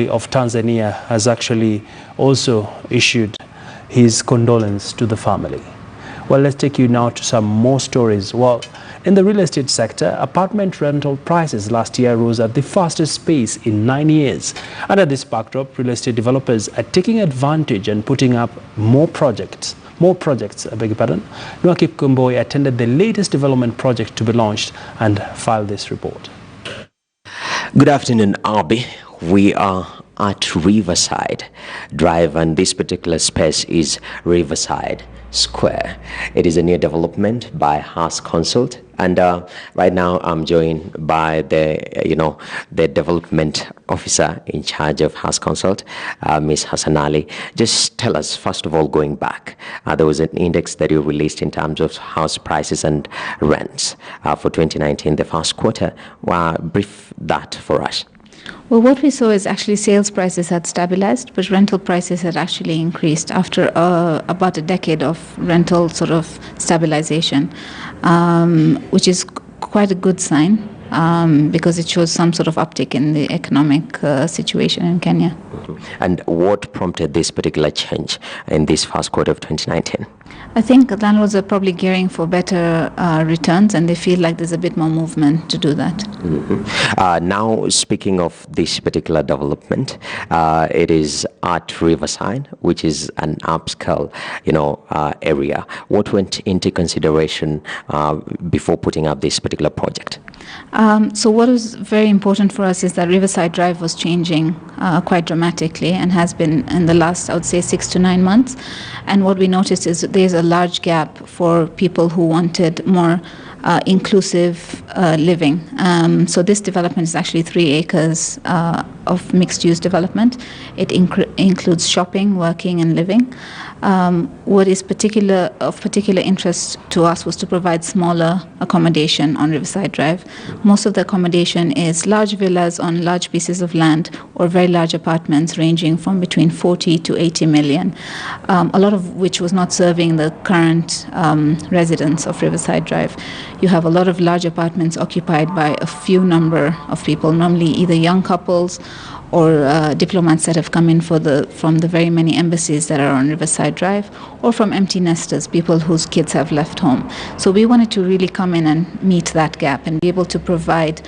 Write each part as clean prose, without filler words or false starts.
of Tanzania has actually also issued his condolence to the family. Well, let's take you now to some more stories. Well, in the real estate sector, apartment rental prices last year rose at the fastest pace in 9 years. Under this backdrop, real estate developers are taking advantage and putting up more projects. I beg your pardon. Nwakip Kumboi attended the latest development project to be launched and filed this report. Good afternoon, Abi. We are at Riverside Drive, and this particular space is Riverside Square. It is a new development by House Consult, and right now I'm joined by the development officer in charge of House Consult, Ms. Hassan Ali. Just tell us, first of all, going back, there was an index that you released in terms of house prices and rents for 2019, the first quarter. Brief that for us. Well, what we saw is actually sales prices had stabilized, but rental prices had actually increased after about a decade of rental sort of stabilization, which is quite a good sign because it shows some sort of uptick in the economic situation in Kenya. And what prompted this particular change in this first quarter of 2019? I think landlords are probably gearing for better returns, and they feel like there's a bit more movement to do that. Now, speaking of this particular development, it is at Riverside, which is an upscale, area. What went into consideration before putting up this particular project? So what was very important for us is that Riverside Drive was changing quite dramatically and has been in the last, I would say, 6 to 9 months. And what we noticed is there's a large gap for people who wanted more inclusive living. So this development is actually 3 acres of mixed-use development. It includes shopping, working, and living. What is of particular interest to us was to provide smaller accommodation on Riverside Drive. Most of the accommodation is large villas on large pieces of land or very large apartments ranging from between 40 to 80 million, a lot of which was not serving the current residents of Riverside Drive. You have a lot of large apartments occupied by a few number of people, normally either young couples or diplomats that have come in from the very many embassies that are on Riverside Drive, or from empty nesters, people whose kids have left home. So we wanted to really come in and meet that gap and be able to provide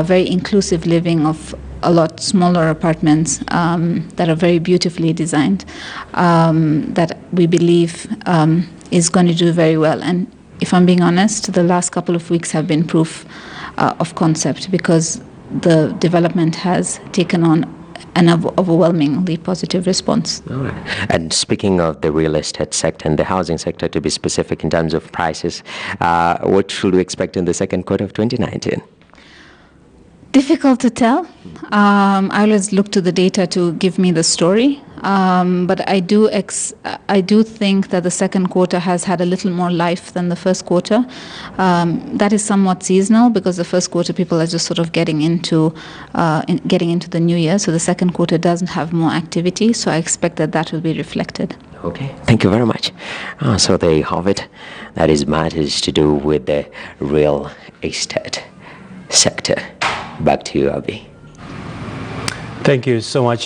very inclusive living of a lot smaller apartments that are very beautifully designed, that we believe is going to do very well. And if I'm being honest, the last couple of weeks have been proof of concept, because the development has taken on an overwhelmingly positive response. All right. And speaking of the real estate sector and the housing sector, to be specific in terms of prices, what should we expect in the second quarter of 2019? Difficult to tell. I always look to the data to give me the story, but I do think that the second quarter has had a little more life than the first quarter. That is somewhat seasonal, because the first quarter people are just sort of getting into the new year. So the second quarter doesn't have more activity. So I expect that will be reflected. Okay, thank you very much. So there you have it. That is matters to do with the real estate sector. Back to you, Abi. Thank you so much.